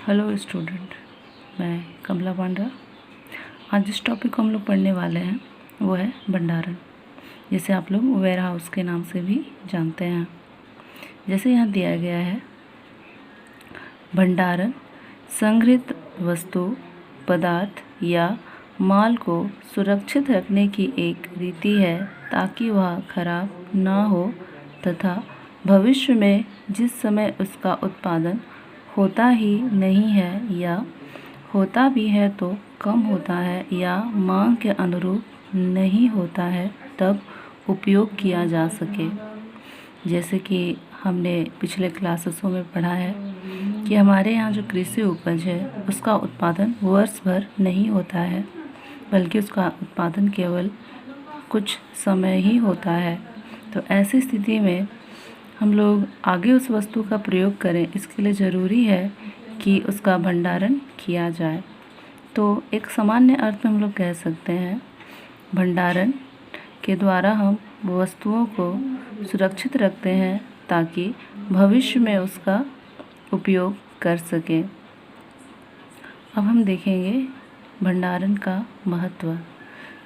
Hello student, मैं कमला पांडा। आज जिस टॉपिक को हम लोग पढ़ने वाले हैं वो है भंडारण, जिसे आप लोग वेयर हाउस के नाम से भी जानते हैं। जैसे यहाँ दिया गया है, भंडारण संग्रहित वस्तु, पदार्थ या माल को सुरक्षित रखने की एक रीति है ताकि वह खराब ना हो तथा भविष्य में जिस समय उसका उत्पादन होता ही नहीं है या होता भी है तो कम होता है या मांग के अनुरूप नहीं होता है, तब उपयोग किया जा सके। जैसे कि हमने पिछले क्लासेसों में पढ़ा है कि हमारे यहाँ जो कृषि उपज है उसका उत्पादन वर्ष भर नहीं होता है, बल्कि उसका उत्पादन केवल कुछ समय ही होता है। तो ऐसी स्थिति में हम लोग आगे उस वस्तु का प्रयोग करें, इसके लिए ज़रूरी है कि उसका भंडारण किया जाए। तो एक सामान्य अर्थ में हम लोग कह सकते हैं, भंडारण के द्वारा हम वस्तुओं को सुरक्षित रखते हैं ताकि भविष्य में उसका उपयोग कर सकें। अब हम देखेंगे भंडारण का महत्व।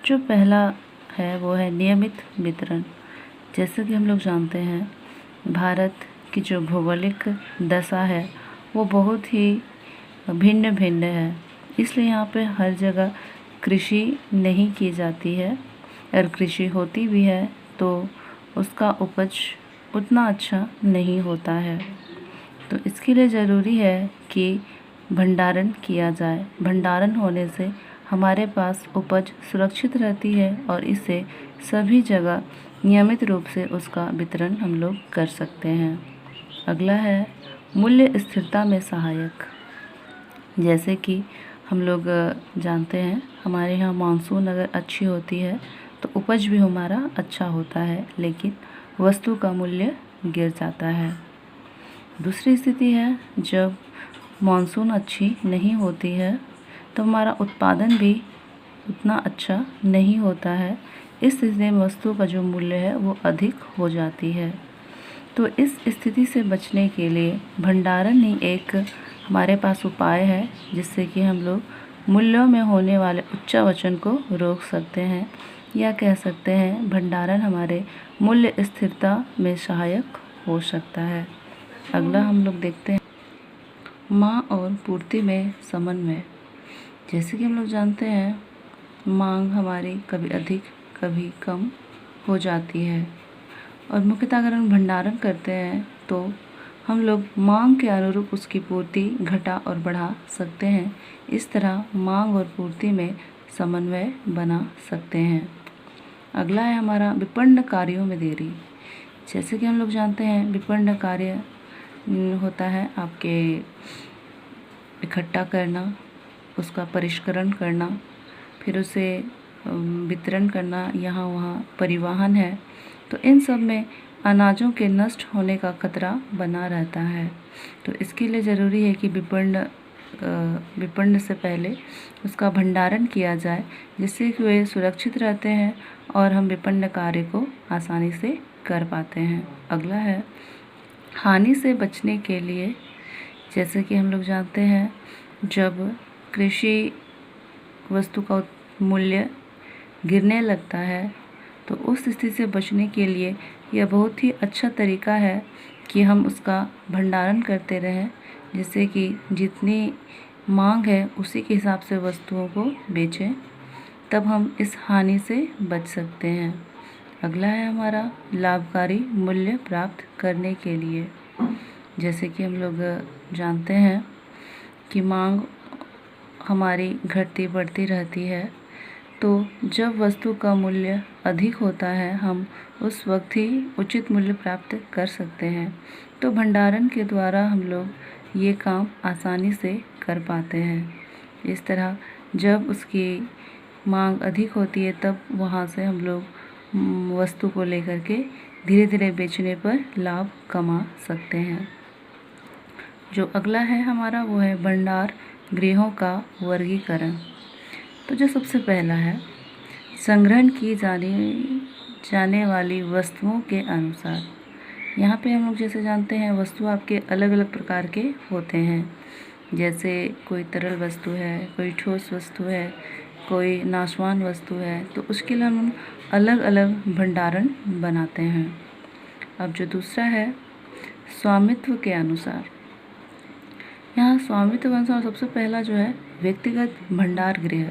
जो पहला है वो है नियमित वितरण। जैसे कि हम लोग जानते हैं, भारत की जो भौगोलिक दशा है वो बहुत ही भिन्न भिन्न है, इसलिए यहाँ पे हर जगह कृषि नहीं की जाती है। अगर कृषि होती भी है तो उसका उपज उतना अच्छा नहीं होता है। तो इसके लिए ज़रूरी है कि भंडारण किया जाए। भंडारण होने से हमारे पास उपज सुरक्षित रहती है और इससे सभी जगह नियमित रूप से उसका वितरण हम लोग कर सकते हैं। अगला है मूल्य स्थिरता में सहायक। जैसे कि हम लोग जानते हैं, हमारे यहाँ मानसून अगर अच्छी होती है तो उपज भी हमारा अच्छा होता है, लेकिन वस्तु का मूल्य गिर जाता है। दूसरी स्थिति है जब मानसून अच्छी नहीं होती है तो हमारा उत्पादन भी उतना अच्छा नहीं होता है। इस स्थिति में वस्तु का जो मूल्य है वो अधिक हो जाती है। तो इस स्थिति से बचने के लिए भंडारण ही एक हमारे पास उपाय है, जिससे कि हम लोग मूल्यों में होने वाले उच्चावचन को रोक सकते हैं, या कह सकते हैं भंडारण हमारे मूल्य स्थिरता में सहायक हो सकता है। अगला हम लोग देखते हैं मांग और पूर्ति में समन्वय। जैसे कि हम लोग जानते हैं, मांग हमारी कभी अधिक कभी कम हो जाती है, और मुख्यतः अगर हम भंडारण करते हैं तो हम लोग मांग के अनुरूप उसकी पूर्ति घटा और बढ़ा सकते हैं। इस तरह मांग और पूर्ति में समन्वय बना सकते हैं। अगला है हमारा विपणन कार्यों में देरी। जैसे कि हम लोग जानते हैं, विपणन कार्य होता है आपके इकट्ठा करना, उसका परिष्करण करना, फिर उसे वितरण करना, यहाँ वहाँ परिवहन है। तो इन सब में अनाजों के नष्ट होने का खतरा बना रहता है। तो इसके लिए ज़रूरी है कि विपणन से पहले उसका भंडारण किया जाए, जिससे कि वे सुरक्षित रहते हैं और हम विपणन कार्य को आसानी से कर पाते हैं। अगला है हानि से बचने के लिए। जैसे कि हम लोग जानते हैं, जब कृषि वस्तु का मूल्य गिरने लगता है तो उस स्थिति से बचने के लिए यह बहुत ही अच्छा तरीका है कि हम उसका भंडारण करते रहें, जिससे कि जितनी मांग है उसी के हिसाब से वस्तुओं को बेचें, तब हम इस हानि से बच सकते हैं। अगला है हमारा लाभकारी मूल्य प्राप्त करने के लिए। जैसे कि हम लोग जानते हैं कि मांग हमारी घटती बढ़ती रहती है, तो जब वस्तु का मूल्य अधिक होता है हम उस वक्त ही उचित मूल्य प्राप्त कर सकते हैं। तो भंडारण के द्वारा हम लोग ये काम आसानी से कर पाते हैं। इस तरह जब उसकी मांग अधिक होती है तब वहाँ से हम लोग वस्तु को लेकर के धीरे धीरे बेचने पर लाभ कमा सकते हैं। जो अगला है हमारा वो है भंडार गृहों का वर्गीकरण। तो जो सबसे पहला है, संग्रहण की जाने वाली वस्तुओं के अनुसार। यहाँ पे हम लोग जैसे जानते हैं, वस्तु आपके अलग अलग प्रकार के होते हैं। जैसे कोई तरल वस्तु है, कोई ठोस वस्तु है, कोई नाशवान वस्तु है, तो उसके लिए हम अलग अलग भंडारण बनाते हैं। अब जो दूसरा है स्वामित्व के अनुसार, यहाँ स्वामित्व के अनुसार सबसे पहला जो है व्यक्तिगत भंडार गृह।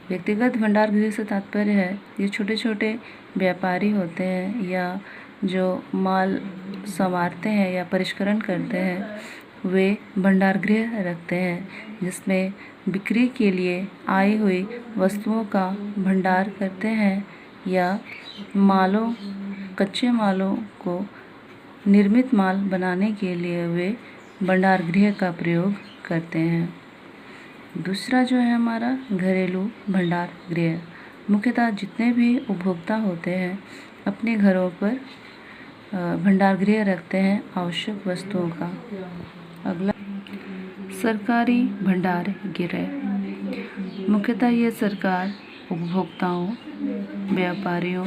व्यक्तिगत भंडार गृह से तात्पर्य है ये छोटे छोटे व्यापारी होते हैं या जो माल संवारते हैं या परिष्करण करते हैं, वे भंडार गृह रखते हैं जिसमें बिक्री के लिए आई हुई वस्तुओं का भंडार करते हैं या कच्चे मालों को निर्मित माल बनाने के लिए वे भंडार गृह का प्रयोग करते हैं। दूसरा जो है हमारा घरेलू भंडार गृह। मुख्यतः जितने भी उपभोक्ता होते हैं अपने घरों पर भंडार गृह रखते हैं आवश्यक वस्तुओं का। अगला सरकारी भंडार गृह। मुख्यतः ये सरकार उपभोक्ताओं, व्यापारियों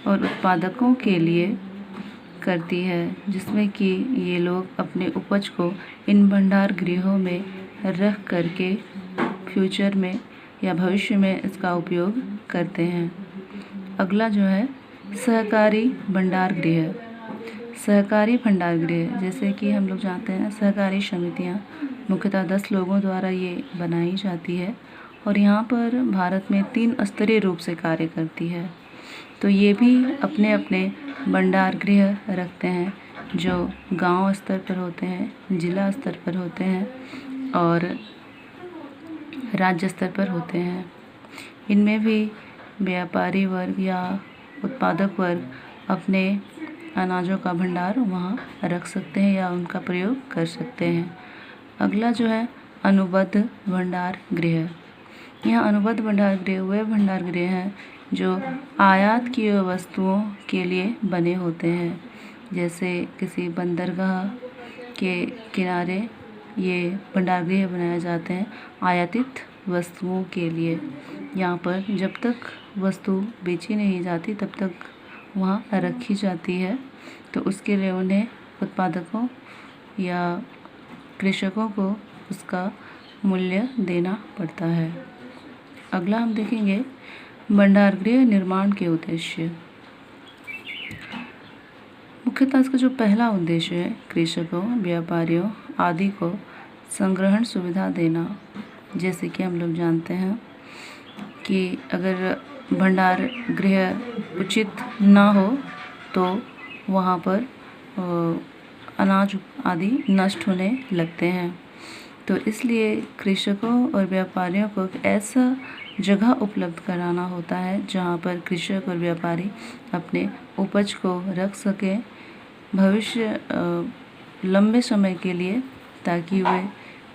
और उत्पादकों के लिए करती है, जिसमें कि ये लोग अपने उपज को इन भंडार गृहों में रख करके फ्यूचर में या भविष्य में इसका उपयोग करते हैं। अगला जो है सहकारी भंडार गृह। सहकारी भंडार गृह, जैसे कि हम लोग जानते हैं सहकारी समितियां मुख्यतः 10 लोगों द्वारा ये बनाई जाती है और यहाँ पर भारत में 3 स्तरीय रूप से कार्य करती है। तो ये भी अपने अपने भंडार गृह रखते हैं जो गांव स्तर पर होते हैं, जिला स्तर पर होते हैं और राज्य स्तर पर होते हैं। इनमें भी व्यापारी वर्ग या उत्पादक वर्ग अपने अनाजों का भंडार वहाँ रख सकते हैं या उनका प्रयोग कर सकते हैं। अगला जो है अनुबंध भंडार गृह। यह अनुबंध भंडार गृह वे भंडार गृह हैं जो आयात की वस्तुओं के लिए बने होते हैं। जैसे किसी बंदरगाह के किनारे ये भंडार गृह बनाए जाते हैं आयातित वस्तुओं के लिए। यहाँ पर जब तक वस्तु बेची नहीं जाती तब तक वहाँ रखी जाती है, तो उसके लिए उन्हें उत्पादकों या कृषकों को उसका मूल्य देना पड़ता है। अगला हम देखेंगे भंडार गृह निर्माण के उद्देश्य। मुख्यतः इसका जो पहला उद्देश्य है कृषकों, व्यापारियों आदि को संग्रहण सुविधा देना। जैसे कि हम लोग जानते हैं कि अगर भंडार गृह उचित ना हो तो वहाँ पर अनाज आदि नष्ट होने लगते हैं। तो इसलिए कृषकों और व्यापारियों को एक ऐसा जगह उपलब्ध कराना होता है जहाँ पर कृषक और व्यापारी अपने उपज को रख सकें भविष्य लंबे समय के लिए, ताकि वे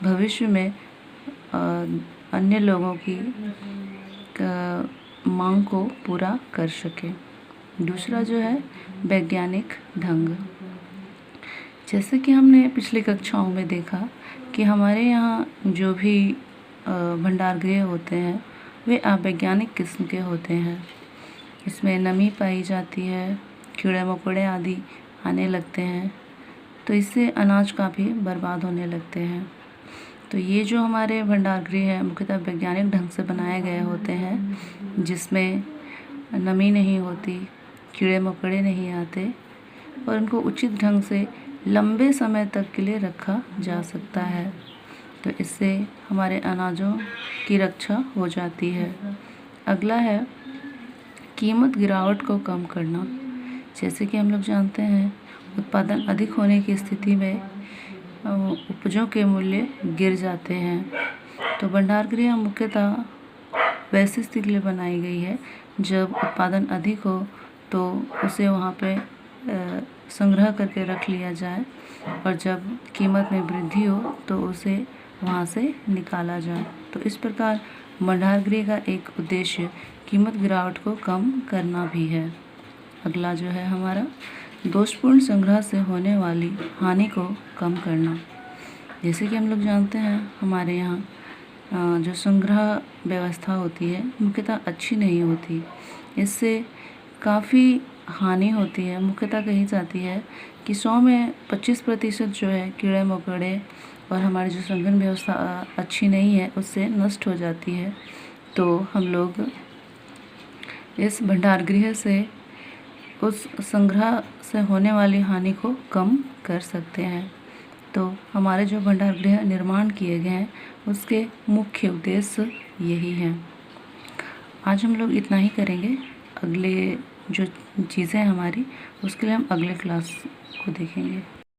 भविष्य में अन्य लोगों की मांग को पूरा कर सके। दूसरा जो है वैज्ञानिक ढंग। जैसे कि हमने पिछली कक्षाओं में देखा कि हमारे यहाँ जो भी भंडार गृह होते हैं वे अवैज्ञानिक किस्म के होते हैं। इसमें नमी पाई जाती है, कीड़े मकोड़े आदि आने लगते हैं, तो इससे अनाज काफ़ी बर्बाद होने लगते हैं। तो ये जो हमारे भंडार गृह है मुख्यतः वैज्ञानिक ढंग से बनाए गए होते हैं, जिसमें नमी नहीं होती, कीड़े मकोड़े नहीं आते और उनको उचित ढंग से लंबे समय तक के लिए रखा जा सकता है। तो इससे हमारे अनाजों की रक्षा हो जाती है। अगला है कीमत गिरावट को कम करना। जैसे कि हम लोग जानते हैं उत्पादन अधिक होने की स्थिति में उपजों के मूल्य गिर जाते हैं। तो भंडार गृह मुख्यतः वैसी स्थिति के लिए बनाई गई है जब उत्पादन अधिक हो तो उसे वहाँ पे संग्रह करके रख लिया जाए और जब कीमत में वृद्धि हो तो उसे वहाँ से निकाला जाए। तो इस प्रकार भंडार गृह का एक उद्देश्य कीमत गिरावट को कम करना भी है। अगला जो है हमारा दोषपूर्ण संग्रह से होने वाली हानि को कम करना। जैसे कि हम लोग जानते हैं हमारे यहाँ जो संग्रह व्यवस्था होती है मुख्यतः अच्छी नहीं होती, इससे काफ़ी हानि होती है। मुख्यतः कही जाती है कि 100 में 25% जो है कीड़े मकोड़े और हमारी जो संग्रहण व्यवस्था अच्छी नहीं है उससे नष्ट हो जाती है, तो हम लोग इस भंडार गृह से उस संग्रह से होने वाली हानि को कम कर सकते हैं। तो हमारे जो भंडार गृह निर्माण किए गए हैं उसके मुख्य उद्देश्य यही हैं। आज हम लोग इतना ही करेंगे। अगले जो चीज़ें हमारी उसके लिए हम अगले क्लास को देखेंगे।